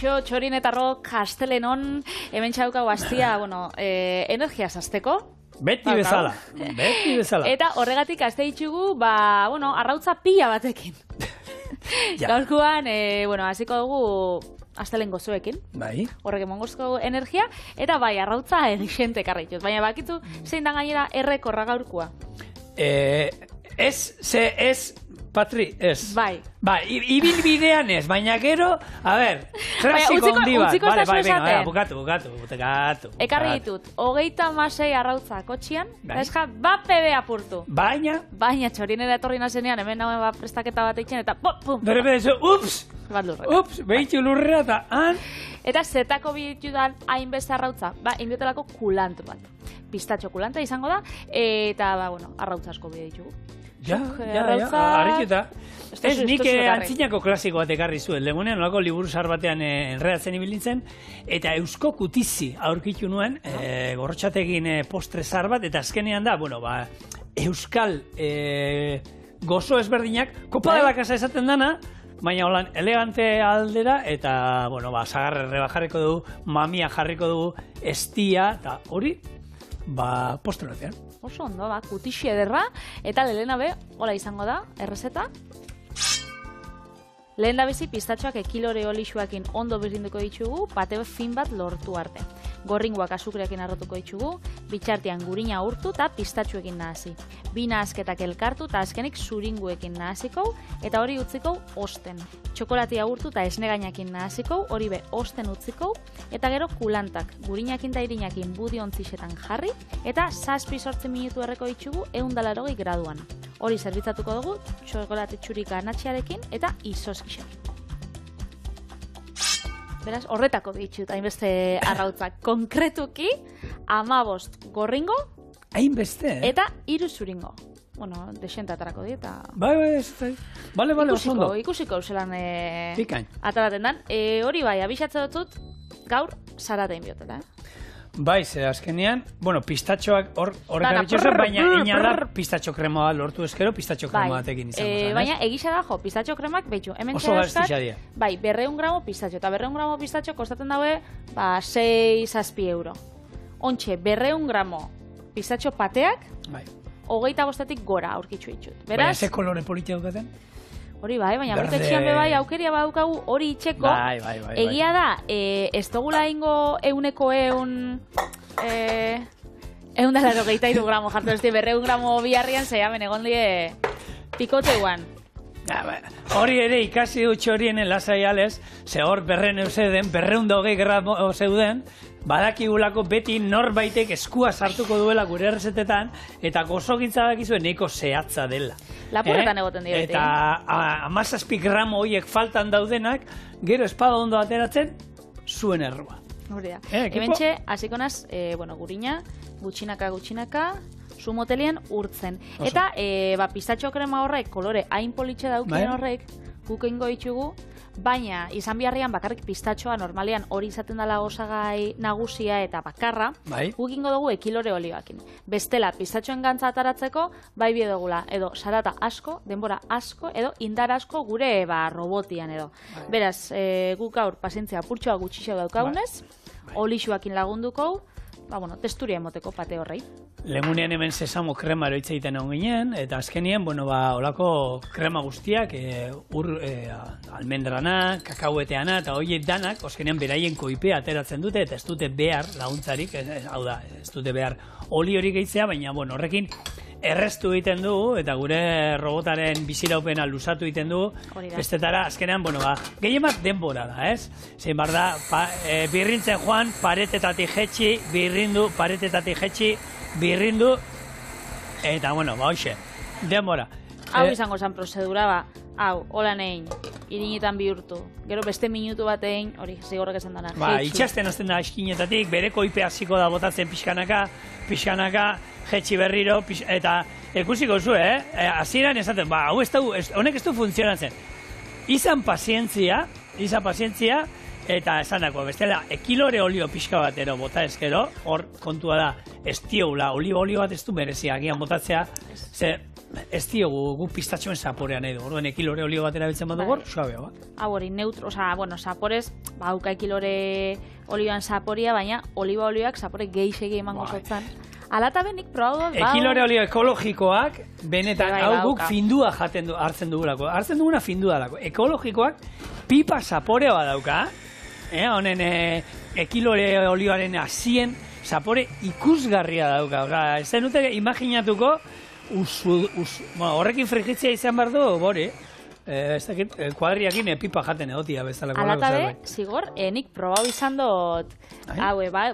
Kaixo, txorin eta ro kastelenon, hemen txaukau astia, energia zazteko. Beti bezala. Eta horregatik azte ditugu, arrautza pila batekin. Gaurkoan, hasiko dugu astelen gozoekin. Bai. Horrek emongozko energia, eta bai, arrautza egixente karritut. Baina bakitu, zein da gainera errekorra gaurkoa. Patri, ez. Bai. Ibilbidean ez, baina gero, a ber, klasiko hondi bat. Utziko ez da esaten. Bukatu. Ekarri ditut, 36 arrautza kotxian, eta eska, pebe apurtu. Baina txorinera etorri nazenean, hemen nagoen prestaketa bat eitzen, eta pum! Berbe dezu, behitu lurrera, eta han... Eta zetako bitudan hainbeste arrautza, indiotelako kulant bat. Pistatxo kulanta izango da, eta, arrautza asko bide ditugu. Arritxeta. Ez nik antzinako klasiko bat ekarri zuen. Legunean olako liburu zahar batean enredatzen ibilintzen, eta eusko kutizi aurkitu nuen, gorrotxategin postre zahar bat, eta azkenean da, euskal gozo ezberdinak, kopa de la casa esaten dana, baina holan elegante aldera, eta, zagarre reba jarriko dugu, mamia jarriko dugu, estia, eta hori, postre batean. Oso ondo, kutixi ederra, eta lehena be, hola izango da, errezeta. Lehen da bizi, pistatxoak ekilore olixuakin ondo birrinduko ditugu, pateo fin bat lortu arte. Gorringoak azukreakin arrotuko ditugu, bitxartean gurina urtu eta pistatxoekin nahasi. Bi nahasketak elkartu eta azkenik zuringuekin nahasiko, eta hori utziko osten. Txokolatia urtu eta esnegainakin nahasiko, hori be osten utziko, eta gero kulantak, gurinakin eta irinakin budi ontzixetan jarri, eta 7-8 minutu erreko ditugu 180 graduan. Hori zerbitzatuko dugu, txokolate txurika natxiarekin eta izoskixan. Beraz, horretako ditut, hainbeste arrautzak. Konkretuki, 15 gorringo. Hainbeste, Eta 3 zuringo. Desentatarako di, eta... Bai, Bale, oso ondo. Ikusiko zelan Pikain. ataraten dan. Hori bai, abixatze dut, gaur zaratein biotela, Bai, ze azkenean, pistatxoak horrek abitxosa, baina inadar pistatxo kremoa lortu eskero, pistatxo krema batekin izango zen, baina egisa da jo, pistatxo kremak, hemen oso garestitxa dira. Bai, 200 gramo pistatxo, eta 200 gramo pistatxo kostaten daue, 6-7 euro. Ontxe, 200 gramo pistatxo pateak, 25 gora aurkitzu ditut. Baina ze kolore politia dukaten? Hori bai, baina berte txian bebai aukeria badaukagu hori itxeko. Bai. Egia da, ez dugula ingo 100 183 gramo jartu ez 200 gramo biharrian zeiamen egon die pikoteuan. Hori ere ikasi dut txorienen lasai alez, ze hor 220 gramo zeuden, badakigulako beti norbaitek eskua sartuko duela gure errezetetan, eta gozokintza dakizuen nahiko zehatza dela. Lapuretan egoten dira beti. Eta 17 gramo horiek faltan daudenak, gero espada ondo ateratzen, zuen errua. Hori da. Hementxe, hasiko naz, gurina, gutxinaka, zu motelian urtzen. Eta pistatxo krema horrek, kolore hain politxe daukien horrek, guk eingo ditugu, baina izan biharrian bakarrik pistatxoa normalean hori izaten dela osagai nagusia eta bakarra, guk ingo dugu ekilore olioakin. Bestela, pistatxoen gantza ataratzeko, bai biedogula, edo sarata asko, denbora asko, edo indar asko gure robotian edo. Beraz, guk gaur pazientzia purtsoa gutxixo daukagunez, olixuakin lagunduko, testuria emoteko pate horrei. Legunean hemen sesamo krema eroitza egiten egon ginen, eta azkenien, olako krema guztiak, almendrana, kakaueteana, eta horiek danak, azkenean beraien koipea ateratzen dute, eta ez dute behar laguntzarik, hau da, ez dute behar oli hori gehitzea, baina, horrekin erreztu egiten dugu, eta gure robotaren biziraupena luzatu egiten dugu, bestetara, azkenean, gehien bat denbora da, ez? Zein bar da, birrintzen joan, paretetatik jetxi, birrindu, eta, hoxe, denbora. Hau izango zen prozedura, hola nein, irinetan bihurtu. Gero beste minutu bat egin, hori, zigorrek esan dana. Itxasten azten da eskinetatik, bere koipe hasiko da botatzen pixkanaka, jetxi berriro, eta ikusiko zu, hasieran esaten, hau honek ez du funtzionatzen. Izan pazientzia, eta esan dako, bestela, ekilore olio pixka batero bota ezkero, hor kontua da, ez dioula, oliba olio bat ez du merezia, agian botatzea, ze ez diogu gu pistatxoen zaporean edo. Orduan ekilore olio bat erabiltzen badu gor, suabea bat. Hau hori, neutro, zaporez, hauka ekilore olioan zaporia, baina oliba olioak zapore gehi emango zotzan. Alata benik probatu dut, ekilore olio ekologikoak, benetan, hau guk findua hartzen dugulako. Hartzen duguna findua dalako. Ekologikoak pipa zaporea bat dauka, honen ekilore olioaren azien zapore ikusgarria dauka. Ez zenute imaginatuko, horrekin frigitzea izan behar du, bori, ez dakit, kuadriakin pipa jaten egotia bezala. Alatabe, zigor, nik probau izan dut,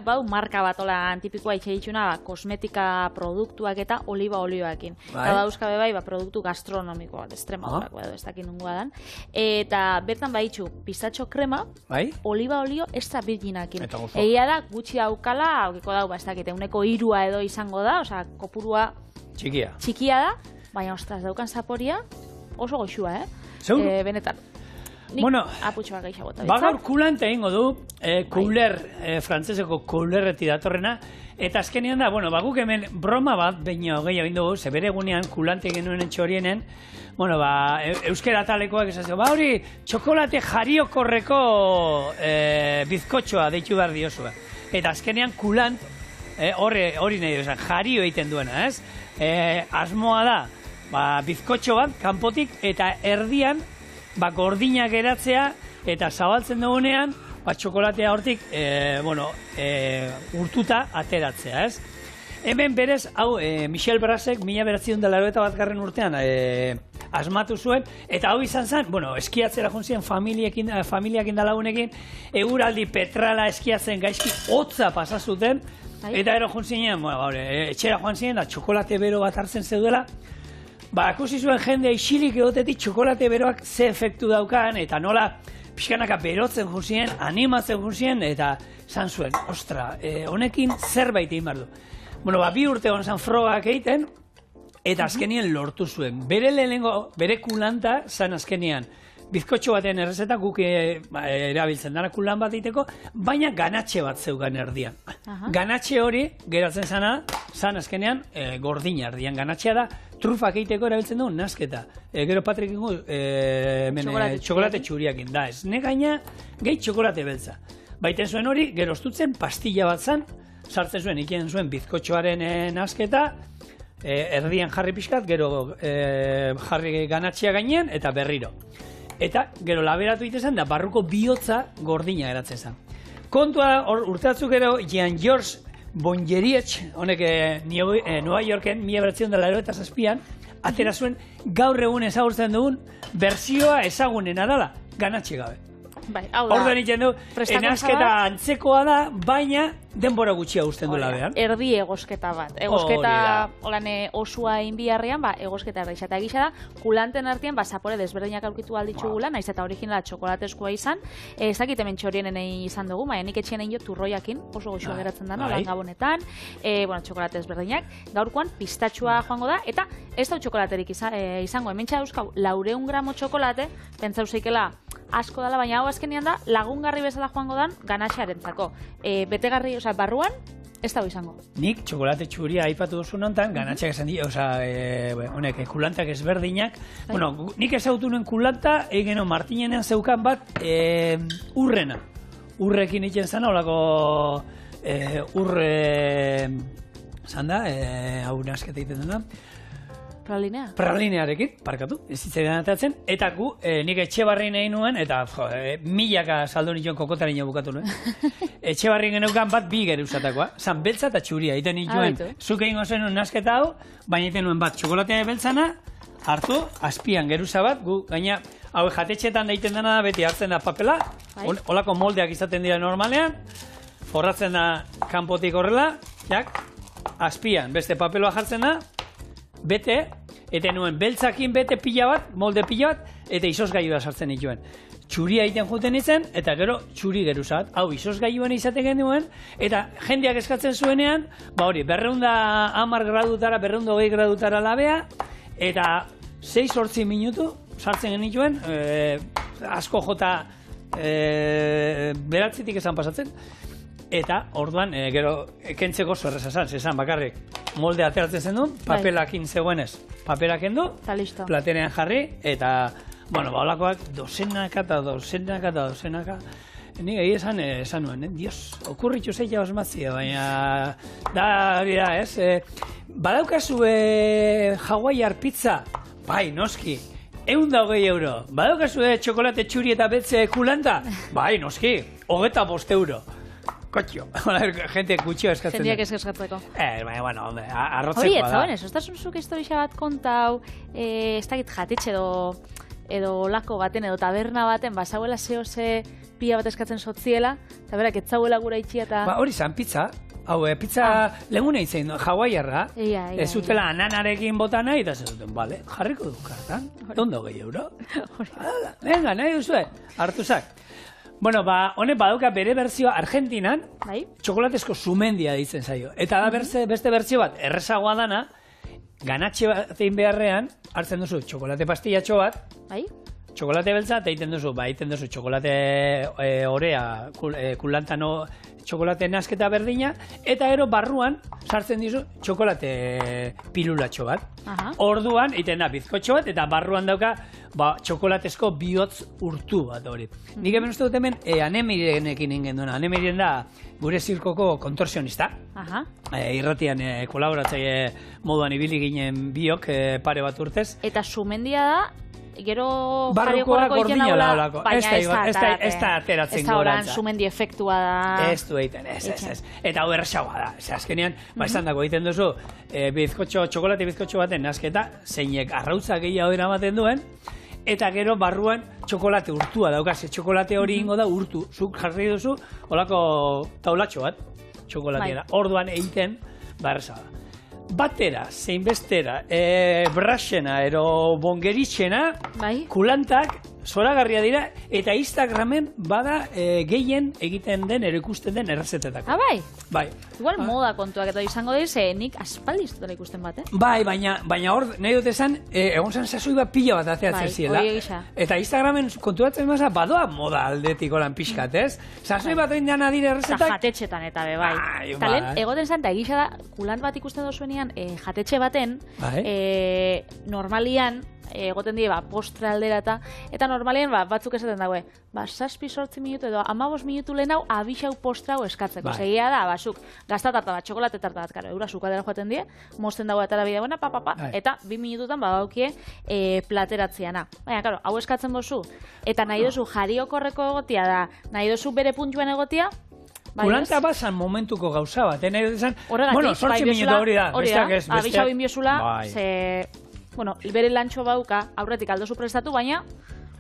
bau marka bat olan tipikoa itxeitxuna, kosmetika produktuak eta oliba olioakin. Eta dauzkabe bai, produktu gastronomikoa, estremagorak, ez dakit nungoa dan. Eta bertan baitxu, pistatxo krema, oliba olio extra virginakin. Egia da, gutxi daukala, haukiko dau, ez dakit, euneko 3 edo izango da, txipurua txikia da, baina ostras, daukan zaporia oso goxua, benetan. Nik aputxoa gehiago bota bitza. Gaur kulante egingo du, cooler, frantzeseko coolerreti datorrena, eta azkenean da, guk hemen broma bat, baina gehiago egin dugu, zebere egunean kulante genuen etxorienen, euskera talekoak esazio, hori, txokolate jariokorreko bizkotxoa deitu behar diozua. Eta azkenean kulant, hori nahi duzan, jario egiten duena, ez? Asmoa da, bizkotxo bat, kanpotik, eta erdian, gordinak geratzea, eta zabaltzen dugunean, txokolatea hortik, urtuta ateratzea, ez? Hemen berez, hau, Michel Brasek, 1981 urtean asmatu zuen, eta hau izan zen, eskiatzera juntzien familiakin dalagunekin, eguraldi petrala eskiatzen gaizki hotza pasazuten, eta ero juntzien, etxera joan ziren, da txokolate bero bat hartzen zeudela, akusi zuen jende isilik egotetik txokolate beroak ze efektu daukan, eta nola pixkanaka berotzen juntzien, animatzen juntzien, eta zan zuen, ostra, honekin zerbait egin behar du. 2 urte hon zan frogak egiten, eta azkenien lortu zuen. Bere kulanta zan azkenian, bizkotxo baten errezeta guk erabiltzen dara kulan bat egiteko, baina ganatxe bat zeugan erdian. Ganatxe hori, geratzen zan azkenean gordina erdian. Ganatxea da, trufak egiteko erabiltzen dugu nasketa. Gero Patrik ingo txokolate txuriakin da ez. Ne gaina, gehi txokolate beltza. Baiten zuen hori, gero ostutzen pastilla bat zan, sartzen zuen, ikien zuen bizkotxoaren nasketa, erdian jarri pixkat, gero jarri ganatxea gainean, eta berriro. Eta gero laberatu itezen da barruko bihotza gordina eratzen zen. Kontua urteatzuk gero Jean-Georges Bonjeriech, honek Nueva Yorken, 1987an, atera zuen gaur egun ezagurtzen dugun berzioa ezagunena dela, ganatxe gabe. Orduan iten du, enasketa antzekoa da, baina denbora gutxia guztien du labean. Erdi egosketa bat. Egosketa osua inbiarrean, egosketa erda izate egisa da, kulanten artean, zapore desberdinak aurkitu alditxugula, naiz eta originala txokolatezkoa izan, ez dakit hemen txorienen izan dugu, nik etxien egin jo turroiakin, oso goxua geratzen da, lan gabonetan, txokolatez berdinak, gaurkoan pistatxua joango da, eta ez da txokolaterik izango, hemen txauzkau, 400 gramo txokolate, pentsau zeikela asko dela, baina hau azkenean da, lagungarri bezala joango dan, ganaxearentzako. Betegarri, barruan, ez dago izango. Nik txokolate txuria aipatu duzu nontan, ganatxeak esan dira, honek, kulantak ezberdinak. Nik ezagutu nuen kulanta, egeno Martinenean zeukan bat, urrena. Urrekin itzen zan, holako zanda, hau nasketa egiten dena. Pralinea? Pralinearekin, parkatu, ez zitzaidan atatzen, eta nik Etxebarrin egin nuen, eta milaka saldo nituen kokotaren jo bukatu nuen. Etxebarrin geneukan bat 2 geruzatakoa, zan beltza eta txuria, egiten nituen, zuk egin gozen nasketa hau, baina egiten nuen bat txokolatea beltzana, hartu, azpian geruza bat, gaina, hau jatetxetan da egiten dena da, beti hartzen da papela, holako moldeak izaten dira normalean, forratzen da kanpotik horrela, azpian, beste papeloa jartzen da, bete, eta nuen beltzakin bete pila bat, molde pila bat, eta izozgailua sartzen dituen. Txuria egiten juten izen, eta gero txuri geruzat. Hau, izozgailuan izaten genuen, eta jendeak eskatzen zuenean, hori, 210 gradutara, 220 gradutara labea, eta 6-8 minutu sartzen genituen, asko jota beratzitik esan pasatzen, eta orduan, gero, kentzeko zorrezazan, zezan bakarrik, molde ateratzen zen du, papelakin zegoenez, papelak endu, platenean jarri, eta, bueno, olakoak dozenaka, nik esan nuen, Dios, okurritu zeia osmatzia, baina, da, ez, badaukazu hawaiiar pizza, bai, noski, 120 euro. Badaukazu txokolate txuri eta betze kulanta? Bai, noski, 25 euro. Kotxo, gente gutxio eskatzen. Jendeak eskatzeko. Baina, bueno, arrotzekoa da. Hori, ez zauen ez, oztasunzuk historia bat kontau, ez dakit jatetxe edo lako baten, edo taberna baten, basauela ze pila bat eskatzen sotziela, eta berak ez zauela gura itxia eta... Ba, hori zan, pizza. Hau, pizza lehune itzen, hawaiiarra. Ez zutela ananarekin bota nahi, eta zuten, bale, jarriko du kartan. 120 euro. Venga, nahi duzue, hartuzak. Bueno, honek badauka bere berzioa Argentinan, txokolatezko sumendia ditzen zaio. Eta da beste bertzio bat, errezagoa dana, ganatxe bat egin beharrean, hartzen duzu txokolate pastillatxo bat, txokolate beltza, eta egiten duzu txokolate orea, kulantano, txokolate nasketa berdina, eta gero barruan sartzen dizu txokolate pilulatxo bat. Orduan, egiten da bizkotxo bat, eta barruan dauka txokolatezko bihotz urtu bat hori. Nik hemen uste dut hemen Anemirenekin ingen duena. Anemiren da gure zirkoko kontorsionista. Irratian kolaboratzaile moduan ibili ginen biok pare bat urtez. Eta sumendia da, gero barrukoa gordina da, baina ez da ateratzen ez da oran sumendi efektua da. Ez du egiten, ez. Eta hau erraxagoa da. Azkenean, esan dako egiten duzu, txokolate bizkotxo baten nasketa, zeinek arrautza gehiago eramaten duen, eta gero barruan txokolate urtua daukaz, txokolate hori ingo da urtu. Zuk jarri duzu, holako taulatxo bat, txokolateera. Orduan egiten, erraxagoa. Batera, zein bestera, braxena, ero bongeritxena, kulantak, zoragarria dira, eta Instagramen bada gehien egiten den, ero ikusten den errezetetako. Bai? Igual moda kontuak eta izango diz, nik aspaldi iztutela ikusten bat, Bai, baina hor, nahi dut esan, egon zan sasoi bat pila bat ateatzen ziela. Eta Instagramen kontuatzen maza, badoa moda aldetik olan pixkat, ez? Sasoi bat oin dana dire errezetak. Eta jatetxetan eta bai. Talen, egoten zan, eta egisa da, kulant bat ikusten dozuenean, jatetxe baten, normalian, egoten die, postre aldera eta normalian batzuk esaten daue, 6-8 minutu edo 15 minutu lehen hau abixau postre hau eskatzeko. Segia da, zuk gazta tarta bat, txokolate tarta bat, eura sukadera joaten die, mozten dago eta bidea buena, eta 2 minututan badaukie plateratzeana. Baina, hau eskatzen bozu, eta nahi dozu jariokorreko egotia da, nahi dozu bere puntuan egotia, kulanta bazan momentuko gauza bat, nahi dut esan, bueno, 8 minutu hori da, besteak ez, abixau inbiozula, bueno, bere lantxo bauka, aurretik aldozu prestatu, baina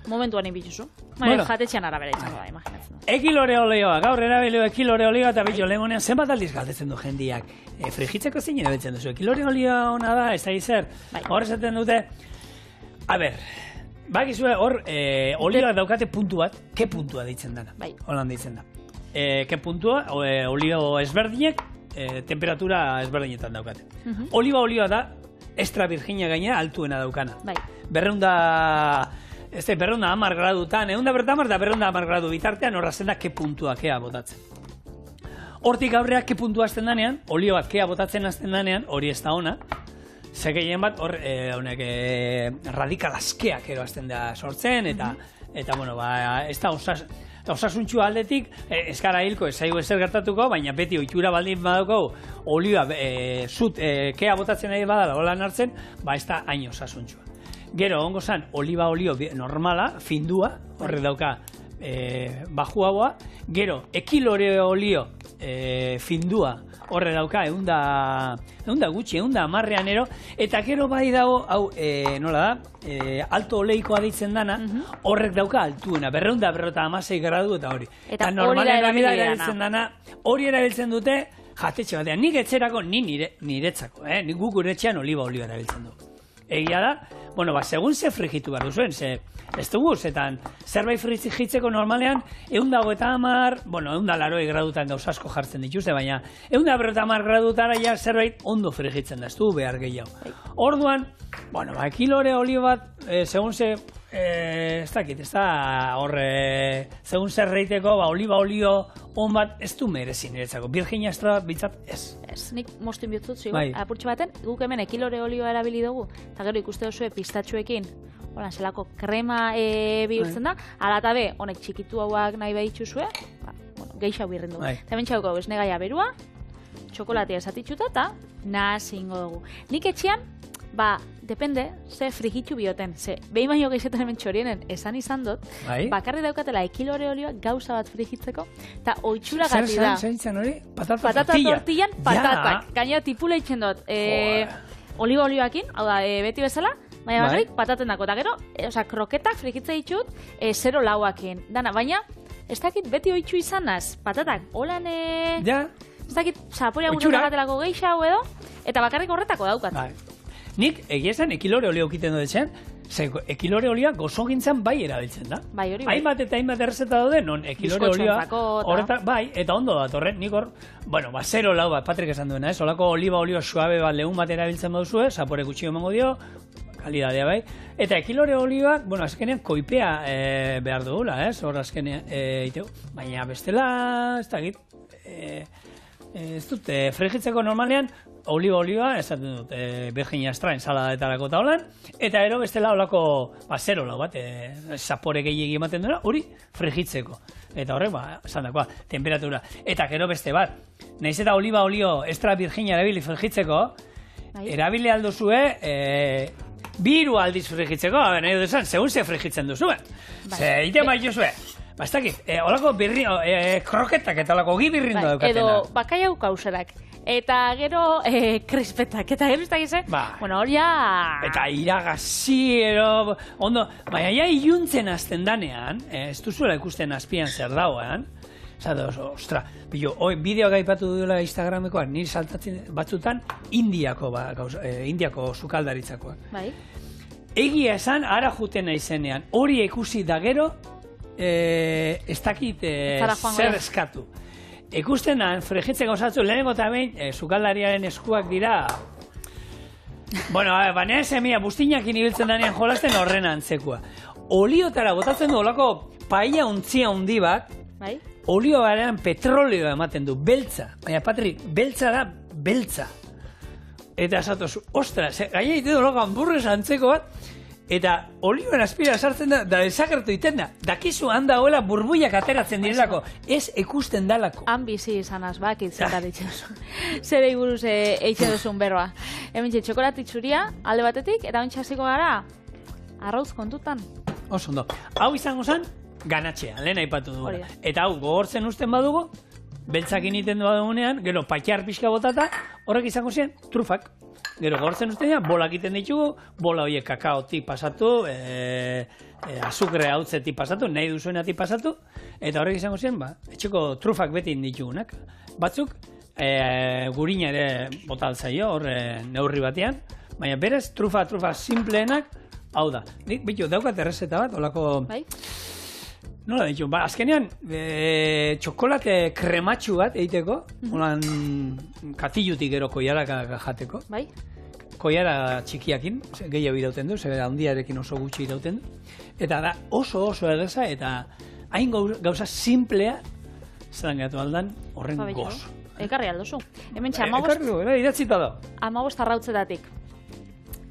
momentuan inbitzuzu. Jatetxean arabera izango da, imaginatzen. Ekilore oleoa, gaur erabilio ekilore oleoa eta bitxo lehemonean zenbat aldiz galdetzen du jendiak. Frigitzeko zein erabiltzen duzu, ekilore oleoa ona da, ez da izer. Hor esaten dute, a ber, bakizue hor oleoak daukate puntu bat, ke puntua deitzen dana. Holan deitzen da. Ke puntua, olio ezberdinek, temperatura ezberdinetan daukate. Olioa da, extra virginia gaina altuena daukana. Berreunda 10 gradutan, 150 eta 210 gradu bitartean horrazen da ke puntua, kea botatzen. Hortik aurreak ke puntua azten danean, olio bat kea botatzen azten danean, hori ez da ona, zekeien bat, hor, honek, radikal askeak ero azten da sortzen, eta bueno, ez da osasuntxu aldetik, ez gara hilko, ez zaigu ezer gertatuko, baina beti oitura baldin badauko, olioa kea botatzen nahi badala, holan hartzen, ez da hain osasuntxua. Gero, ongo zan, oliba olio normala, findua, horre dauka bajuagoa. Gero, ekilore olio findua, horre dauka, eunda gutxi, 110 ero. Eta gero bai dago, hau, nola da, alto oleikoa deitzen dana, horrek dauka altuena, 256 gradu eta hori. Eta normalen erabiltzen dana, hori erabiltzen dute, jatetxe batean. Nik etxerako, ni niretzako, nik guk guretxean oliba olio erabiltzen du. Egia da, bueno, segun ze frigitu behar duzuen, ez dugu, zetan, zerbait frigitzeko normalean, 150, bueno, 180 gradutan gauza asko jartzen dituzte, baina 150 gradutara ja zerbait ondo frigitzen da, ez du behar gehiago. Orduan, bueno, kilore olio bat, segun ze, ez dakit, ez da horre, segun zer reiteko, oliba olio on bat ez du merezi niretzako. Virgin extra bitzat ez. Ez, nik moztu inbiutzut, apurtxo baten, guk hemen kilore olioa erabili dugu, eta gero ikuste duzue pistatxuekin, holan, zelako krema bihurtzen da, ala eta be, honek txikitu hauak nahi behitxuzue, gehiago birren dugu. Eta hemen txauko, esne gaia berua, txokolatea esatitxuta, eta nazi ingo dugu. Nik etxean, depende, ze frigitxu bioten, ze behin baino gehietan hemen txorienen esan izan dut, bakarri daukatela kilore olioa gauza bat frigitzeko, eta oitxura gati da. Zer izan hori? Patata tortillan, patatak. Gaina tipula itxen dut. Oliba olioakin, hau da, beti bezala, baina bakarrik pataten dako. Eta gero, kroketak frigitze ditut, 0 lauakin. Dana, baina, ez dakit beti oitxu izanaz, patatak, holan, ez dakit, zaporia guztatu batelako gehiago edo, eta bakarrik horretako daukat. Nik, egia esan, ekilore olio okiten dut ekilore olioa gozo gintzen bai erabiltzen da. Bai, hori. Hainbat eta hainbat errezeta daude, non ekilore olioa horretak, bai, eta ondo da, torren, nik hor, bueno, 0 lau bat, Patrik esan duena, olako oliba olio suabe bat lehun bat erabiltzen baduzue, zapore gutxi emango dio, kalidadea bai, eta ekilore olioak, bueno, azkenean koipea behar dugula, hor azkenean, baina bestela, ez dakit, ez dut, frigitzeko normalean, oliba olioa, esaten dut, Virgin extra ensaladetarako eta holan, eta ero bestela olako 0 lau bat, zapore gehiagi ematen duena, hori frigitzeko. Eta horrek, esan dakoa, temperatura. Eta gero beste bat, nahiz eta oliba olio extra virgin erabili frigitzeko, erabili alduzue, 2 aldiz frigitzeko, nahi dut esan, segun ze frigitzen duzue. Ze, ite maituzue. Ez dakit, olako kroketak eta olako gibirrindo daukatena. Edo bakaiau kauserak. Eta gero krispetak, eta gero ez dakize, bueno, hori ja... Eta iragazi, ondo, baina ja iluntzen azten danean, ez duzuela ikusten azpian zer dagoen, zatu, ostra, bideoa gaipatu duela Instagramekoak, niri saltatzen batzutan Indiako sukaldaritzakoak. Bai. Egia esan, ara juten naizenean, hori ikusi da gero, ez dakit zer eskatu. Ikusten da, frigitzen gauzatzu, lehenengo eta behin, sukaldariaren eskuak dira... Bueno, baina semia, bustinakin ibiltzen danean jolasten horren antzekoa. Oliotara botatzen du olako paella untzia hundi bat, olio barean petrolioa ematen du, beltza. Baina, Patrik, beltza da, beltza. Eta esatoz, ostra, gaina ite du olako hamburgues antzeko bat, eta olioen aspira sartzen da, da desagertu iten da. Dakizu handa hoela burbuiak ateratzen direlako, ez ikusten dalako. Han bizi izanaz, bakit zeta ditxosun. Zer eguruz eitzen duzun berroa. Hemen txokolatitzuria, alde batetik, eta ontsa hasiko gara, arrauz kontutan. Oso ondo. Hau izango zen, ganatxea, lehen aipatu dugu. Eta hau, gogortzen usten badugu, beltzakin iten badugunean, gero patxar pixka botata, horrek izango zen, trufak. Gero gortzen ustean, bolak egiten ditugu, bola horiek kakaotik pasatu, azukre hautzetik pasatu, nahi duzuenatik pasatu, eta horrek izango zen, etxeko trufak beti ditugunak. Batzuk, gurina ere bota altzaio, hor neurri batean, baina berez, trufa simpleenak, hau da. Nik, bitu, daukat errezeta bat, olako... Bai? Nola ditu, azkenean, txokolate krematxu bat egiteko, holan katilutik gero koiara jateko. Bai? Koiara txikiakin, gehiago irauten du, zebera handiarekin oso gutxi irauten du. Eta da oso erreza eta hain gauza simplea zelan gatu aldan horren gozo. Ekarri aldozu. Hemen ekarri du, idatzita da. 15 arrautzetatik.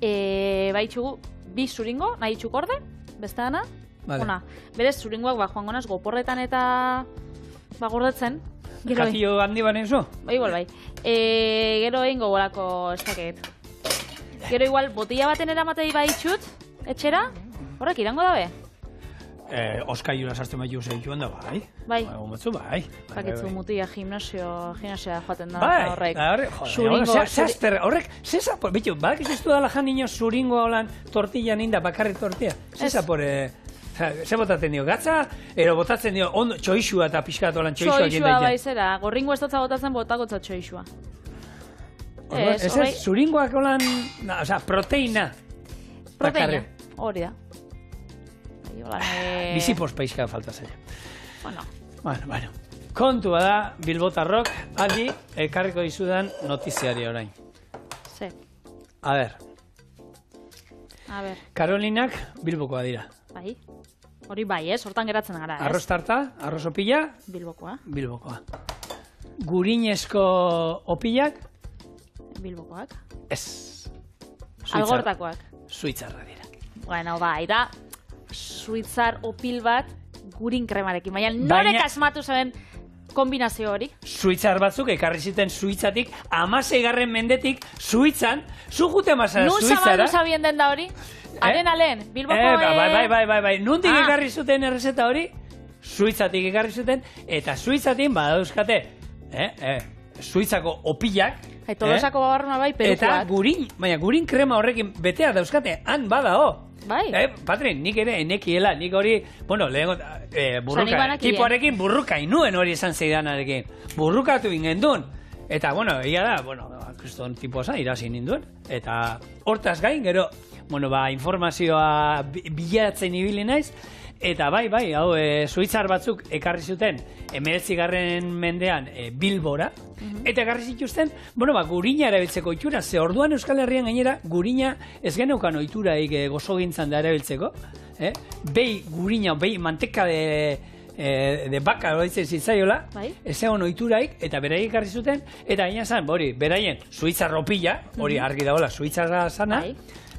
Baitxugu, 2 zuringo, nahi txuk orde, beste dana. Ona, berez zuringoak joango naz goporretan eta gordetzen. Katillo handi banen zu? Bai, igual bai. Gero egin gogorako ez dakit. Gero igual botilla baten eramatei baditxut, etxera, horrek irango dabe? Oskaiura sartzen baitu zeituen da, bai. Bai. Bai. Bakitzu mutila gimnasia joaten da, horrek. Horrek, zesapor, bitu, badakiz ez du dala jan ino zuringoa holan tortilla ninda, bakarri tortilla. Zesapor, ze botatzen dio, gatza, ero botatzen dio, txoixua eta pixkat holan txoixua jendeitzen. Txoixua baizera, gorringo ez dutza botatzen botakotza txoixua. Ez zuringoak holan, proteina. Proteina, hori da. Bizipos peixka falta zaila. Bueno. Kontua da, bilbotarrok, aldi, ekarriko dizudan notiziari orain. Ze. A ber. Karolinak Bilbokoa dira. Bai. Hori bai, hortan geratzen gara, ez? Arroz tarta, arroz opila. Bilbokoa. Gurinezko opilak. Bilbokoak. Ez. Algortakoak. Suitzarra dira. Bueno, bai, da suitzar opil bat gurin kremarekin. Baina norek asmatu zuen kombinazio hori? Suitzar batzuk ekarri ziten Suitzatik, 16. mendetik Suitzan, zu jute mazara Suitzara. Nun zabien den da hori? Alen, Bilboko... Bai. Nundik ekarri zuten errezeta hori? Suitzatik ekarri zuten, eta Suitzatik badauzkate, Suitzako opilak, Tolosako babarruna bai, perukoak. Eta gurin krema horrekin betea dauzkate, han badao. Bai. Patrin, nik ere enekiela, nik hori, lehenko, burruka, ekipoarekin burruka inuen hori esan zeidanarekin. Burrukatu ingendun. Eta, egia da, kriston tipoa irazi ninduen. Eta hortaz gain, gero, informazioa bilatzen ibili naiz. Eta bai, hau, suitzar batzuk ekarri zuten 19. mendean Bilbora, eta ekarri zituzten, gurina erabiltzeko ohitura, ze orduan Euskal Herrian gainera gurina ez geneukan ohituraik gozogintzan da erabiltzeko, behi gurina, behi manteka de baka horitzen zitzaiola, ez egon ohituraik, eta beraiek ekarri zuten, eta gaina zan, beraien suitzar ropila, hori argi dagoela, suitzarra zana,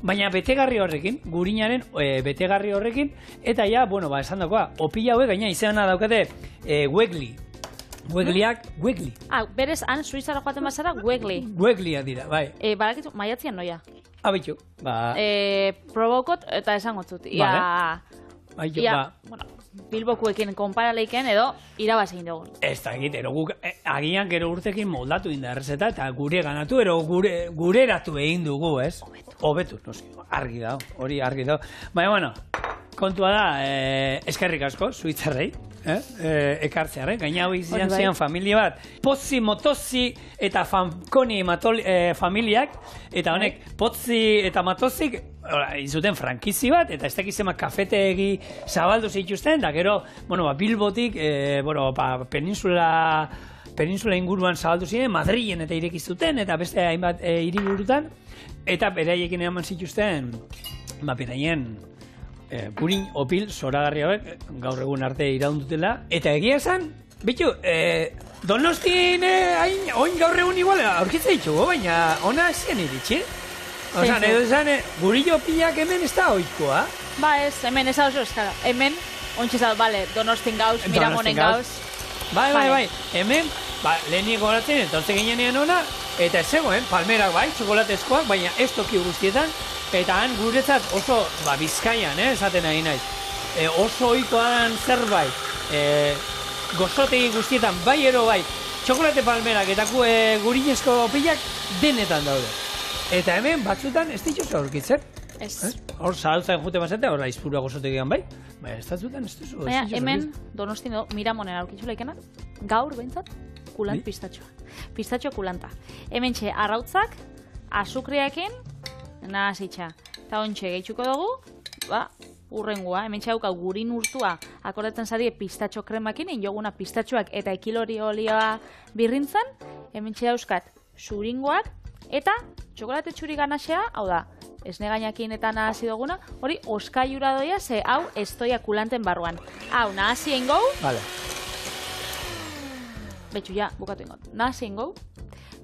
baina betegarri horrekin, gurinaren betegarri horrekin, eta ja, esan dagoa, opila hauek gaina izena daukate Wegli. Wegli. Berez, han Suizara joaten bazara, Wegli. Weglia dira, bai. Barakizu, maiatzian noia. Abitu, Probokot eta esangotzut. Bilbokuekin konparaleiken edo irabazin dugu. Ez da egit, guk agian gero urtekin moldatu inda errezeta eta gure ganatu, gureratu egin dugu, ez? Hobetu, argi dago, hori argi dago. Baina, kontua da, eskerrik asko, suitzarrei, ekartzearen, gaina hau izan zian familia bat, Pozzi, Motozzi eta Fanconi familiak, eta honek, Pozzi eta Motozzik, izuten frankizi bat, eta ez dakizema kafetegi zabaldu zituzten, da gero, Bilbotik, peninsula inguruan zabaldu ziren, Madrilen eta irekizuten, eta beste hainbat hiriburutan, eta beraiekin eman zituzten, beraien gurin opil zoragarri hauek gaur egun arte iraundutela, eta egia esan, bitu, Donostin oin gaur egun igual aurkitza ditugu, baina ona ezien iritsi. Osan, edo esan, gurillo pilak hemen ez da oizkoa? Ba ez, hemen ez hau eskara. Hemen, ontsa, Donostin gauz, Miramonen gauz. Bai, hemen, lehenik goratzen, entontzen ginean ona, eta ez zegoen, palmerak bai, txokolatezkoak, baina ez toki guztietan, eta han guretzat oso, Bizkaian, esaten ari naiz, oso oikoan zerbait, gozotegi guztietan, bai ero bai, txokolate palmerak eta gurinezko pilak denetan daude. Eta hemen batzutan ez dituz aurkitzen. Ez. Hor zahaltzen jute bazete, hor aizpurua gozotegian bai. Baina ez batzutan ez duzu. Baina hemen Donostin edo Miramonen aurkitzu laikena, gaur behintzat, kulant pistatxoa. Pistatxo kulanta. Hemen txe arrautzak, azukriaekin, nahazitxa. Eta ontxe gehitzuko dugu, urrengua, hemen txe haukau gurin urtua akordatzen zadie pistatxo kremakin, injoguna pistatxoak eta ekilori olioa birrintzen, hemen txe dauzkat zuringoak, eta txokolate txuri ganasea, hau da, esne gainakin eta nahazi duguna, hori oskaiura doia, ze hau estoia kulanten barruan. Hau, nahazi engau. Vale. Betxu, ja, bukatu ingot. Nahazi engau,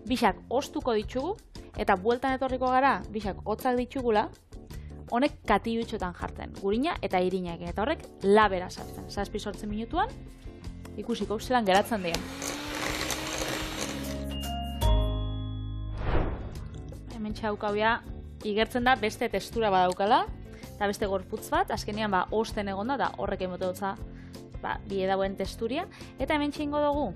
bixak ostuko ditugu, eta bueltan etorriko gara, bixak hotzak ditugula, honek katibutxotan jartzen, gurina eta irinak, eta horrek labera sartzen. 7-8 minutuan, ikusiko zelan geratzen dien. Hemen txaukauia igertzen da beste testura badaukala, eta beste gorputz bat, azkenean osten egonda, da horrek emote dutza bie dauen testuria, eta hemen txingo dugu,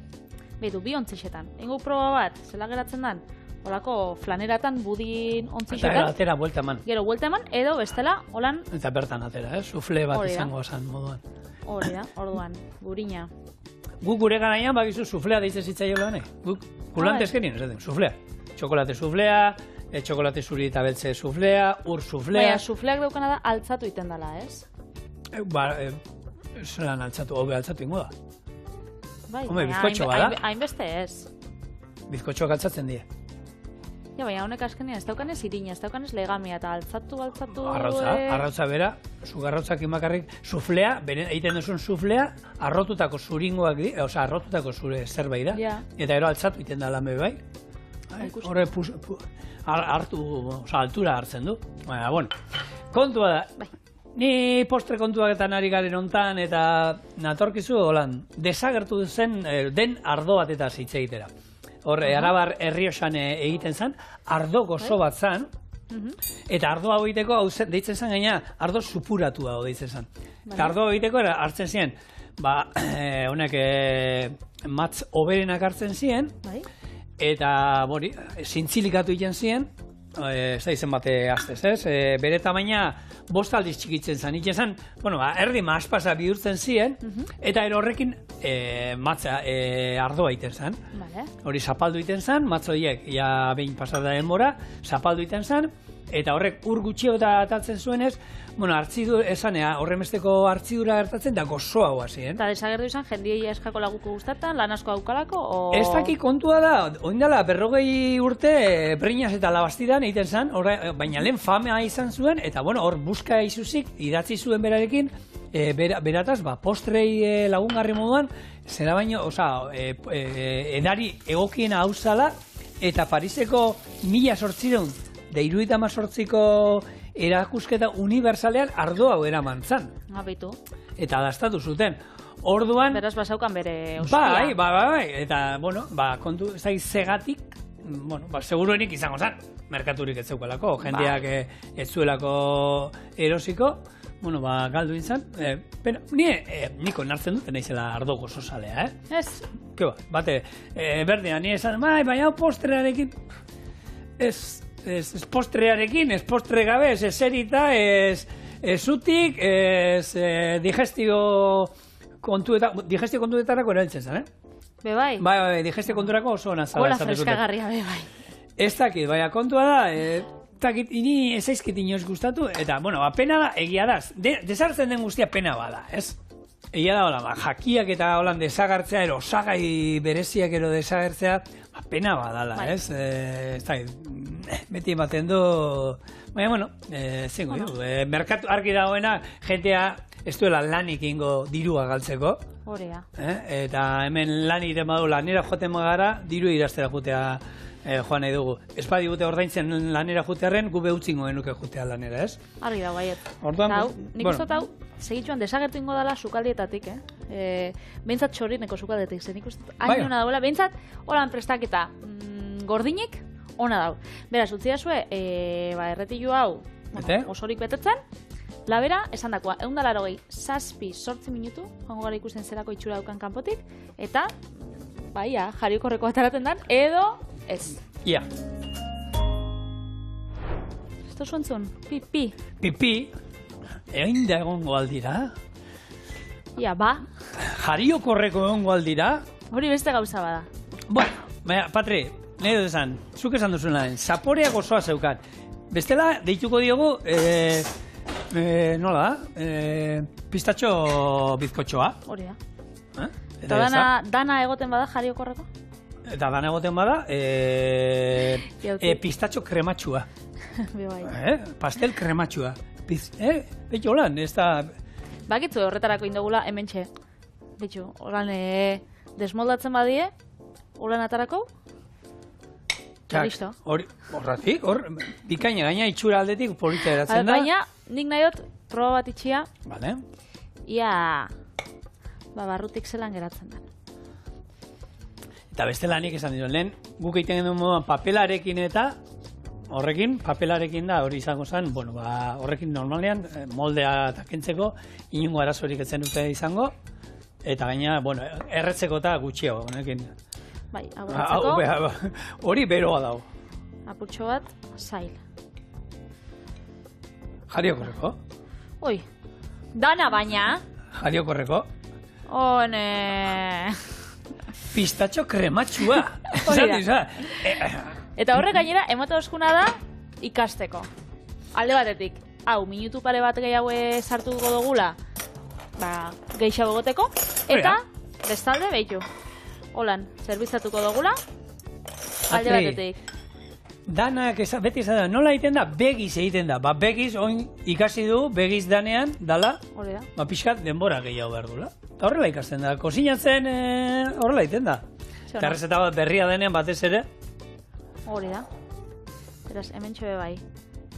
behitu, bi ontzixetan, ingo proba bat, zela geratzen dan, holako flaneratan budin ontzixetan. Eta atera, buelta eman. Gero, buelta eman, edo bestela, holan... Eta bertan atera, sufle bat izango esan moduan. Hori da, orduan, gurina. Guk gure garaian, bakizu, suflea deitzen zitzaio lan, Guk kulantezkenien, esaten, suflea. Txokolate suflea, txokolate zuri eta beltze suflea, ur suflea. Baina, sufleak daukana da altzatu iten dela, ez? Zelan altzatu, hobe altzatu ingo da. Bai, Home, bizkotxo bada. Hainbeste ez. Bizkotxoak altzatzen die. Ja, baina honek askenean ez daukanez irina, ez daukanez legamia, eta altzatu... Arrautza bera, zugarrautzak imakarrik, suflea, egiten duzun suflea, arrotutako zuringoak di, oza, arrotutako zure zerbait da, eta ero altzatu egiten da lan bai. Horre altura hartzen du. Baina, bueno, kontua da. Ni postre kontuak eta nari garen ontan, eta natorkizu, holan, desagertu zen den ardo bat eta hitz egitera. Horre, Arabar Errioxan egiten zen, ardo gozo bat zen, eta ardo hau egiteko, deitzen zen gaina, ardo supuratu hau deitzen zen. Eta ardo hau egiteko, hartzen ziren, honek matz oberenak hartzen ziren, eta, bori, zintzilikatu egiten ziren, ez da izen bate aztez, ez? Bere tamaina bost aldiz txikitzen zen, egiten zen, erdi maaspasa bihurtzen ziren, eta horrekin matza ardoa egiten zen. Hori zapaldu egiten zen, matzoiek, ja behin pasada denbora, zapaldu egiten zen, eta horrek ur gutxio eta atatzen zuenez, hartzidu esanea, horremesteko hartzidura gertatzen, da gozoa hoa ziren. Eta desagertu izan, jendiei eskako laguko guztatan, lan asko daukalako, o... Ez daki kontua da, oindala, 40 urte, Briñas eta Labastidan egiten zen, baina lehen famea izan zuen, eta hor buska izuzik, idatzi zuen berarekin, berataz, postrei lagungarri moduan, zera baino, edari egokiena hau zala, eta Pariseko 1878ko erakusketa universalean ardo hau eraman zan. Abitu. Eta adastatu zuten. Orduan... Beraz basaukan bere ostia. Bai. Eta, kontu ez da izegatik, seguruenik izango zan. Merkaturik ez zeukalako, jendeak ez zuelako erosiko, galdu izan. Nik onartzen duten naizela ardo gozozalea, Ez. Bate, berdean, ni esan, baina postrearekin... Ez postrearekin, ez postre gabe, ez eserita, ez zutik, ez digestio kontuetarako erabiltzen zen, Bai. Bai, digestio konturako oso nazala. Gola freskagarria, bai. Ez dakit, baina kontua da, ini ez aizkit inoz gustatu, eta, pena da, egia da, desartzen den guztia pena bada, ez? Egia da, jakiak eta holan desagartzea, osagai bereziak desagertzea, pena badala, ez? Ez da, beti ematen du, baina, zengo du, merkatu argi dagoena, jentea ez duela lanik ingo dirua galtzeko. Horea. Eta hemen lanik den badu lanera joaten magara, diru iraztera jutea joan nahi dugu. Ez badigute ordaintzen lanera jutearen, gube utzingo genuke jutea lanera, ez? Argi da, baiet. Orduan, nik uztot hau, segitxuan desagertu ingo dela sukaldietatik, behintzat txorineko sukaldetik, zen ikustot, hain hona dagoela, behintzat, holan prestaketa gordinik, hona dau. Beraz, utzia zue, erretilu hau, osorik betetzen, labera, esan dakoa, 180 minutu, joango gara ikusten zerako itxura daukan kanpotik, eta, jariokorreko ataraten dan, edo ez. Ia. Ez da zuentzun, pipi. Pipi, egin da egongo aldira. Ia, ba. Jariokorreko egongo aldira. Hori beste gauza bada. Baina, Patri, nahi dut esan, zuk esan duzuna den, zaporea gozoa zeukan. Bestela, deituko diogu, nola da, pistatxo bizkotxoa. Hori da. Eta dana egoten bada jariokorreko? Eta dana egoten bada, pistatxo krematxua. Pastel krematxua. Betxo holan, ez da... Bakitzu horretarako indogula, hemen txe. Betxo, holan desmoldatzen badie, holan atarako, listo. Horratik, bikaina gaina itxura aldetik polita eratzen da. Baina, nik nahiot, proba bat itxia. Vale. Ia, barrutik zelan geratzen da. Eta bestela nik esan dira, lehen guk egiten genuen moduan papelarekin eta horrekin, papelarekin da, hori izango zen, horrekin normalean moldea eta kentzeko inungo arazorik etzen dute izango, eta gaina, erretzeko eta gutxiago, honekin. Bai, agurratzeko. Hori beroa dago. Apurtxo bat, zail. Jariokorreko. Oi, dana baina. Jariokorreko. One... Pistatxo krematxua. Eta horrek gainera, emate oskuna da ikasteko. Alde batetik, hau, minutu pare bat gehiago sartuko dugula, gehiago goteko, eta bestalde, behitu. Holan, zerbizatuko dugula, alde batetik. Danak, beti esan da, nola egiten da? Begiz egiten da. Begiz, oin ikasi du, begiz danean, dala, pixkat denbora gehiago behar dula. Eta horrela ikasten da, kozinatzen horrela egiten da. Eta errezeta bat berria denean batez ere. Hori da. Beraz, hemen txebe bai.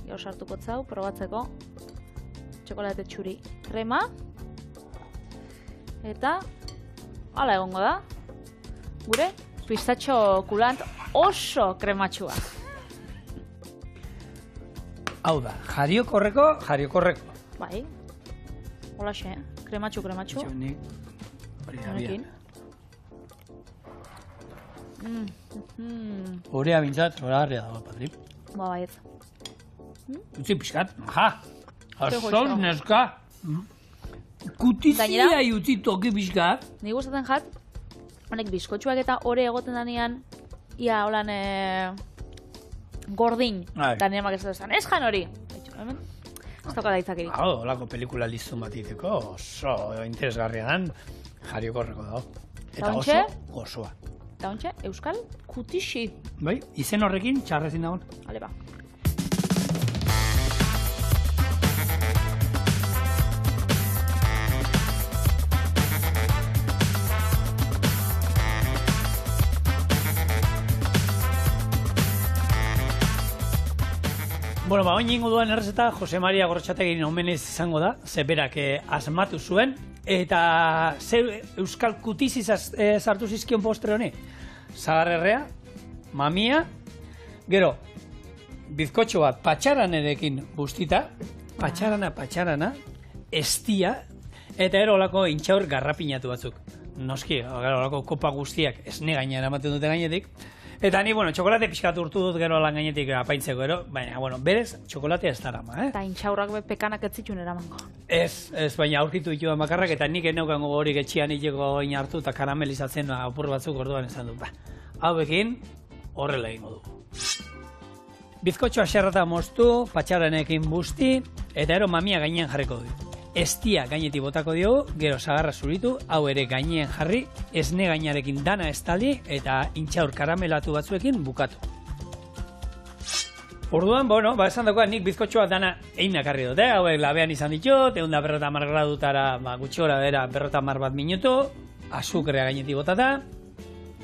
Gau sartuko zau, probatzeko. Txokolate txuri krema. Eta, hala egongo da. Gure, pistatxo kulant oso krematxua. Hau da, jariokorreko. Bai. Hola xe, krematxu. Honekin. Horea bintzat, horagarria dago, Patri. Baiet. Utzi pixkat, Azol neska. Kutizia utzi toki pixkat. Ni gustatzen jat, honek bizkotxuak eta hore egoten danean, ia holan gordin, danean makezatzen zan, ez jan hori. Hemen, ez toka daitzakirik. Holako pelikula lizun bat iteko, oso interesgarria dan, jariokorreko dago. Eta oso gozoa. Eta ontxe, euskal kutixi. Bai, izen horrekin txarrezin dagoen. Ale ba. Bueno, oin ingo duan errezeta, Jose Maria Gorrotxategin omenez izango da, zeberak asmatu zuen, eta euskal kutizi sartu zizkion postre honi. Zagarrerrea, mamia, gero, bizkotxo bat patxaranerekin bustita, patxarana, estia, eta ero olako intxaur garrapinatu batzuk. Noski, olako kopa guztiak esne gainean ematen dute gainetik. Eta ni, txokolate pixkat urtu dut gero lan gainetik apaintzeko ero, baina, berez, txokolatea ez darama, Eta intxaurrak pekanak ez zituen eramango. Ez, baina aurkitu dituan bakarrak, eta nik eneukango hori getxian iteko inartu eta karamelizatzen apur batzuk orduan esan du. Hauekin, horrela egingo du. Bizkotxoa xerrata moztu, patxaranekin busti, eta ero mamia gainean jarriko du. Estia gainetik botako diogu, gero sagarra zuritu, hau ere gainean jarri, esne gainarekin dana estali eta intxaur karamelatu batzuekin bukatu. Orduan, esan dagoa nik bizkotxoa dana einak harri dut, hauek labean izan ditut, 150 gradutara gutxi gora bera 50 bat minutu, azukrea gainetik botata,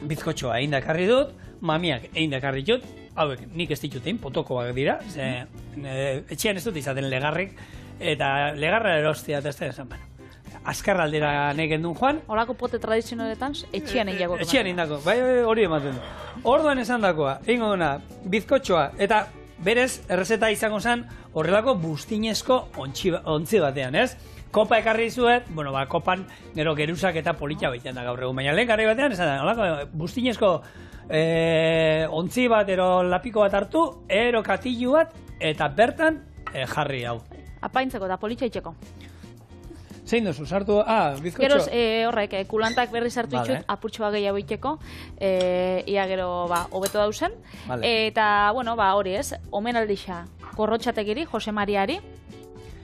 bizkotxoa einak harri dut, mamiak einak harri dut, hauek nik ez ditutein, potokoak dira, etxean ez dut izaten legarrik, eta legarra erostia eta ez da esan, azkar aldera neken duen joan. Horako pote tradizionaletan etxian egin etxian egin dako, bai hori ematen du. Orduan esan dakoa, egin duna, bizkotxoa, eta berez, errezeta izango zen, horrelako bustinezko ontzi batean, ez? Kopa ekarri dizuet, kopan gero geruzak eta polita baitean da gaur egun, baina lehen garri batean, esan da, horrelako bustinezko ontzi bat, ero lapiko bat hartu, ero katillu bat, eta bertan jarri hau. Apaintzeko eta politxaitzeko. Zein duzu, sartu, bizkotxo? Geroz, horrek, kulantak berri sartu itxut, apurtxoa gehiago itxeko, ia gero, hobeto dauzen. Eta, hori ez, omenaldixa, Gorrotxategiri, Jose Mariari,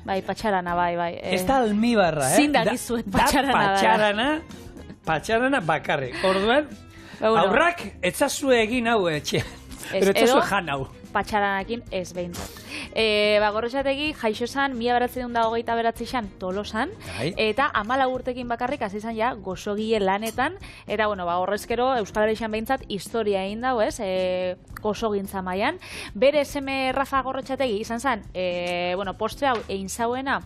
bai, patxarana, bai. Ez da almibarra, Zindakizuet patxarana da. Patxarana bakarri. Orduan, aurrak, etzazue egin hau etxean. Pero etzazue jan hau. Patxaranakin ez behintzat. Gorrotxategi jaixo zan, 1929 Tolosan, eta 14 urtekin bakarrik hasi izan ja gozogile lanetan, eta horrezkero Euskal Herrian behintzat historia egin dago, ez, gozogintza mailan. Bere seme Rafa Gorrotxategi izan zan, postre hau egin zauena,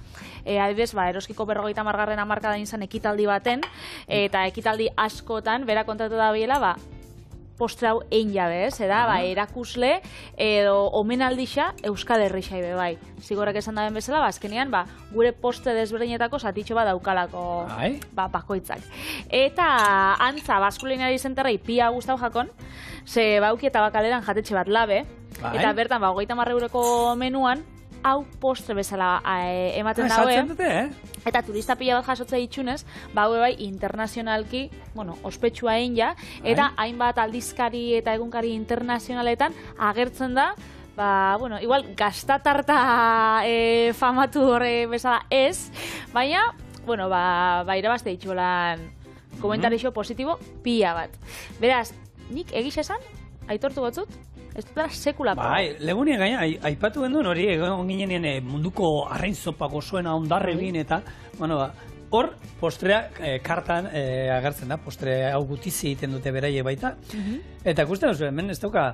adibidez, eroskiko 50. hamarkadan izan ekitaldi baten, eta ekitaldi askotan, bera kontatu da biela, postre hau egin jabe, ez, erakusle edo omenaldixa Euskal Herrixa ibe, bai. Zigorrak esan daben bezala, azkenean, gure postre desberdinetako zatitxo bat daukalako bakoitzak. Eta antza, Baskulinari Zenterrei pia guztau jakon, ze bauki eta bakaleran jatetxe bat labe, eta bertan, 30 euroko menuan, hau postre bezala ematen daue. Saltzen dute, Eta turista pila bat jasotze ditxunez, bai internazionalki, ospetsua egin ja, eta hainbat aldizkari eta egunkari internazionaletan agertzen da, igual gastatarta famatu horre bezala ez, baina, irabazte ditxuelan komentarixo positibo pila bat. Beraz, nik egiz esan, aitortu batzut, ez dutela sekulako. Legunien gaina, aipatu genduen hori, egon ginen munduko arrain zopako zuena ondarrebin eta, hor postrea kartan agertzen da, postre hau gutizi egiten dute beraie baita. Eta ikusten duzu, hemen ez dauka,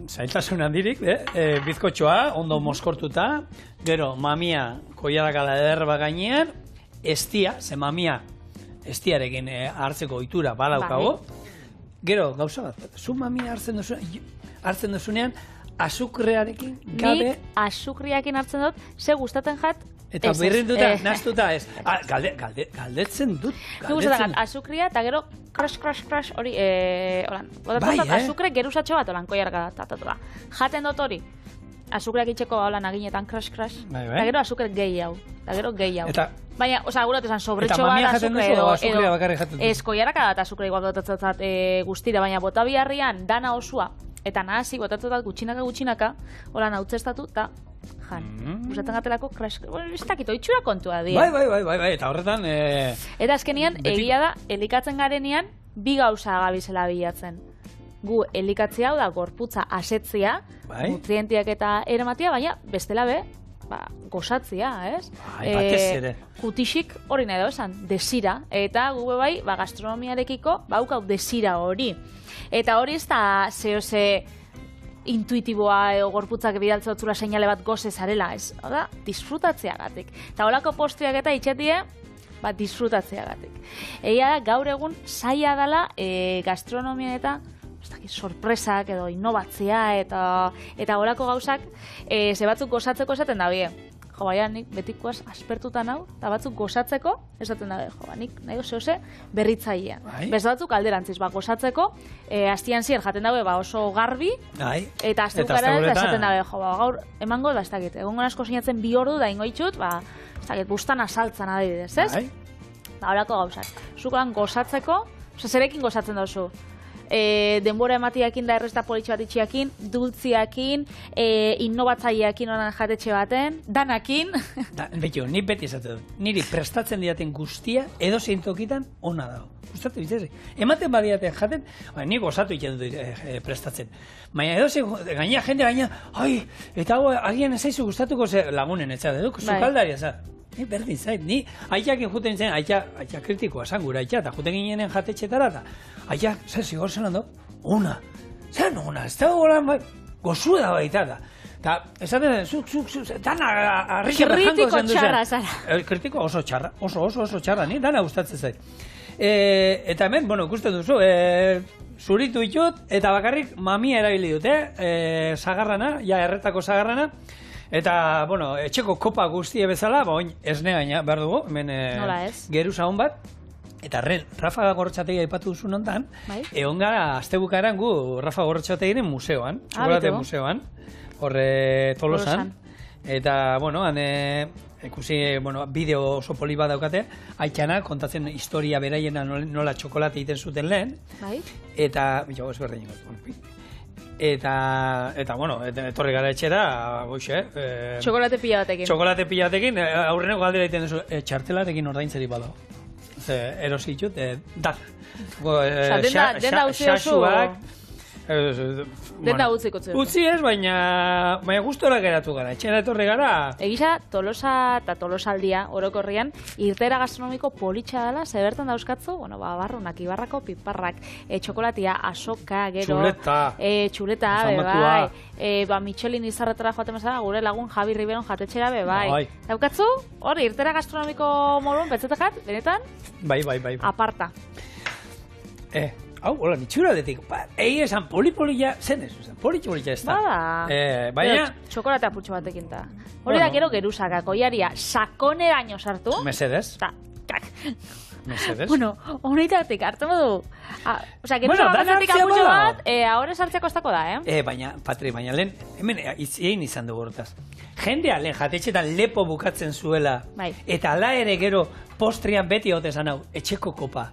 zailtasun handirik, bizkotxoa, ondo moskortuta, gero mamia koiarakala ederba gainean, estia, ze mamia estiarekin hartzeko ohitura badaukago, gero, gauza bat, zu mamia hartzen duzunean, azukrearekin gabe... Nik azukriakin hartzen dut, ze gustatzen jat, eta birrinduta, naztuta ez. Galdetzen dut. Nik gustatzen jat, azukria eta gero crash hori, azukre geruzatxo bat, koiarka da. Jaten dut hori, azukreak itxeko aginetan crash, eta gero azukre gehiago. Baina, gurat esan, sobretxo bat azukre edo koiaraka da azukre igual botatzen guztira, baina bota biharrian dana osua, eta nahazi botatzen dut gutxinaka, holan hau txestatu, eta jan, usaten gatelako crash, ez dakito, itxura kontua dira. Bai, eta horretan... Eta azkenian, egia da, elikatzen garenean, bi gauza gabizela bilatzen. Gu elikatzea, da, gorputza asetzea, nutrientiak eta eramatia, baina bestela be, gozatzea, ez? Batez ere. Kutixik hori nahi da esan, desira. Eta gu bai, gastronomiarekiko, baukau desira hori. Eta hori ez da zehose intuitiboa gorputzak bidaltze otzula seinale bat goze zarela, ez? Oda, disfrutatzeagatik. Eta holako postriak eta itxetie, disfrutatzeagatik. Egia da, gaur egun zaila dela gastronomian eta sorpresak edo innovatzea eta holako gauzak ze batzuk gozatzeko esaten da bie. Jo, baina nik betikoaz aspertuta nau, eta batzuk gozatzeko esaten da bie. Nik nahi zehose berritzailea. Beste batzuk alderantziz, gozatzeko, hastian zier jaten daue oso garbi, eta aztukara esaten da bie. Gaur emango da ez dakit. Egon asko sinatzen bi ordu da ingoitxut, ez dakit, bustan asaltzan adibidez, ez? Holako gauzak. Zukoan gozatzeko, zerekin gozatzen dauzu? Denbora ematiakin da erresta politxe bat itxiakin, dultziakin, innovatzaileakin onan jatetxe baten, danakin. Betio, ni beti esate dut, niri prestatzen diaten guztia edo zeintokitan ona dago. Gustatu bitzezi. Ematen badiaten jaten, ni gozatu iten dut prestatzen. Baina edo zein, gaina jende gaina, eta hau agian ezaizu gustatuko lagunen etzat, edo zukaldaria zat. Ni berdin zait, ni aiakin juten zen, aiak kritikoa zan gura aiak, eta juten ginenen jatetxetara, eta aiak, zer zigor zen hando, ona, ez da golan, gozu da baita da. Eta, esaten zen, dana arrizera jango zen duzen. Kritiko txarra, zara. Kritiko oso txarra, oso txarra, ni dana gustatzen zait. Eta hemen, ikusten duzu, zuritu ditut, eta bakarrik mamia erabili dute, zagarrana, erretako zagarrana, eta, etxeko kopa guztie bezala, oin esne gaina, behar dugu, hemen geruza hon bat, eta Rafa Gorrotxategi aipatu duzun ontan, egon gara, astebukaeran gu Rafa Gorrotxategiren museoan, txokolate museoan, horre Tolosan, eta, ikusi, bideo oso poli bat daukate, aitxana, kontatzen historia beraiena nola txokolate egiten zuten lehen, eta, ez berdin, eta etorri gara etxera, txokolate pila batekin. Txokolate pila batekin, aurreneko galdera egiten duzu, txartelarekin ordaintzeri badago. Erosi ditut, denda utzi oso. Denda utziko txeko. Utzi ez, baina gustora geratu gara, etxera etorri gara. Egisa, Tolosa eta Tolosaldia orokorrian, irtera gastronomiko politxa dela, zebertan dauzkatzu, barrunak, ibarrako piparrak, txokolatia, asoka, gero, txuleta, bebai, Michelin izarretara joaten bezala, gure lagun Javi Riberon jatetxera, bebai. Daukatzu, hori, irtera gastronomiko morun, betzetak, benetan? Bai. Aparta. Hau, hola, nitxura detik. Egi esan poli-polilla, zen ez, poli-polilla ez da. Baina... Txokolate apurtxo batekin da. Hori da gero geruzaka, koiaria, sakoneraino sartu. Mesedez. mesedez. Bueno, honeitatik hartu modu. Osa, gero zabazetik apurtxo bat, ahora sartzea kostako da, Baina, Patri, baina lehen, hemen egin izan dugu hortaz. Jendea lehen jatetxetan lepo bukatzen zuela, eta ala ere gero postrian beti hotezan hau, etxeko kopa.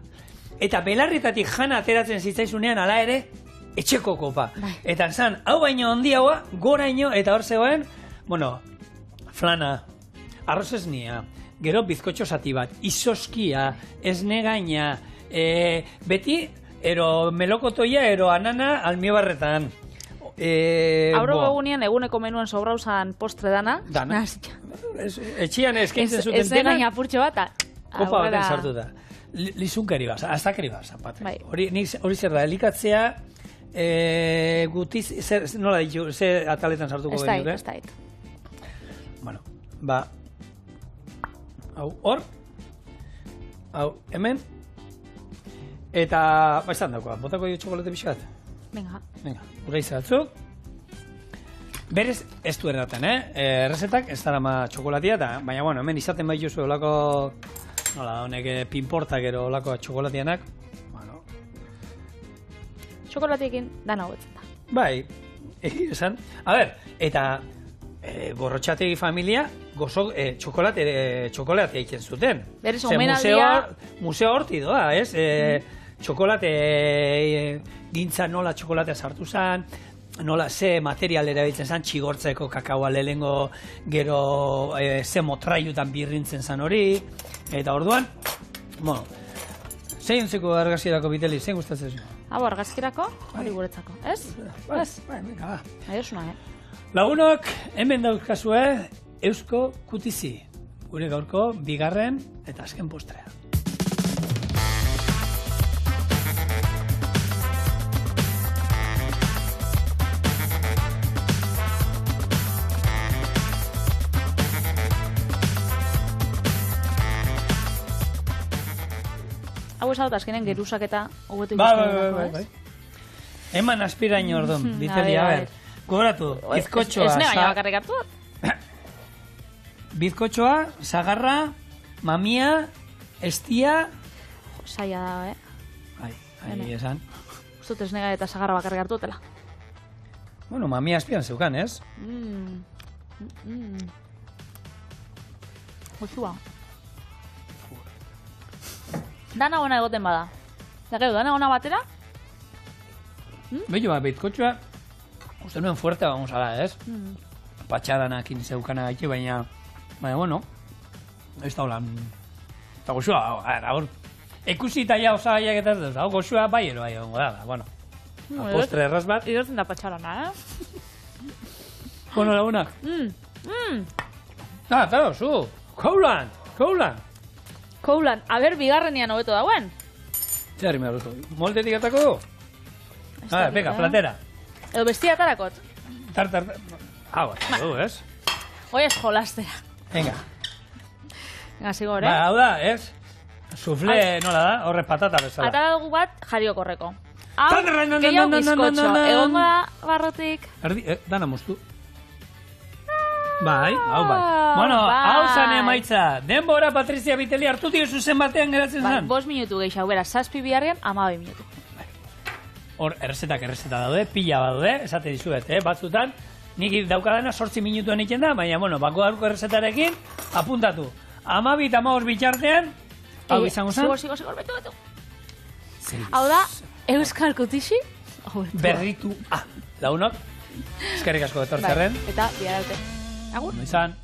Eta belarritatik jana ateratzen zitzaizunean ala ere, etxeko kopa. Eta zan, hau baino handiagoa, goraino, eta hor zegoen, bueno, flana, arroz esnia, gero bizkotxo zati bat, izoskia, esnegaina, beti, ero melokotoia, ero anana almiobarretan. Aurro egunean eguneko menuen sobrauzan postre dana. Dana. Etxian eskintzen zuten dena. Esnegaina apurtxo bat. Kopa baten sartu da. Lizunkeri bat, aztakeri bat, Patri. Hori zer da, elikatzea, gutiz, nola ditu, ze ataletan sartuko behitu, Ez dait. Bueno, ba, hau, hor, hau, hemen, eta, ba, izan dagoa, botako dio txokolate pixkat? Venga, gure izatzuk. Berez, ez du erraten, errezetak, ez dara ma txokolatia, baina, bueno, hemen izaten bai jozu olako, nola, honek pinportak ero olako txokolatianak, bueno. Txokolatiekin dana hobetzen da. Bai, esan. A ber, eta Gorrotxategi familia gozo txokolatea egiten zuten. Berez, omenaldia... Museo horti doa, ez? Txokolate gintza nola txokolatea sartu zen, nola ze material erabiltzen zen, txigortzeko kakaoa lehengo, gero ze motraiutan birrintzen zen hori, eta orduan, bueno, zein zeko argazkirako biteli, zein gustatzen zuen? Abo, argazkirako, hori guretzako, ez? Ez? Venga, ba. Aiosuna, Lagunok, hemen dauzkazue, eusko kutizi. Gure gaurko, bigarren eta azken postrea. Hau ez dut azkenen gerusak eta hobetu ikusten dut, ez? Eman aspiraino orduan, biteli, a ber. Gogoratu, bizkotxoa... Ez baina bakarrik hartu bat? Bizkotxoa, sagarra, mamia, estia... Saia da, Ai, esan. Uztut esnega eta sagarra bakarrik hartu dutela. Bueno, mamia espian zeukan, ez? Goxua. Dana ona egoten bada. Dana ona batera? Bello, bizkotxoa... Uste nuen fuerte vamos ala, ez? Patxadanakin zeukana gaiti, baina, bueno, ez da holan. Eta goxua, hor, ekusita ja osagaiak eta ez dut, hau goxua bai ero bai ongo da, bueno. Postre erraz bat. Idortzen da patxadana, Bueno, lagunak. Claro, zu, Koulan. Koulan, a ber, bigarrenian hobeto dauen. Zerri me aluto, moldetik atako? Venga, platera. Edo bestia tarakot. Hau, ez? Hoi ez jolastera. Venga. Venga, zigor, Hau da, ez? Sufle, nola da? Horre patata bezala. Atara dugu bat jario korreko. Hau, gehiago bizkotxo. Egongo da barrotik. Dana moztu. Bai, hau bai. Bueno, hau zan emaitza. Denbora, Patrizia Biteli, hartu diozu zen batean geratzen zan. 5 minutu gehiago, bera, 7 biharrian, 12 minutu. Hor, errezetak daude, pila daude, esate dizuet, batzutan, nik daukadana 8 minutuen egiten da, baina, bueno, bako gaurko errezetarekin, apuntatu. 12 eta 15 bitxartean, hau izango zen. Sigor, betu. Hau da, euskal kutixi? Berritu, lagunok, eskerrik asko etortzarren. Eta, bihar arte. Agur. Izan.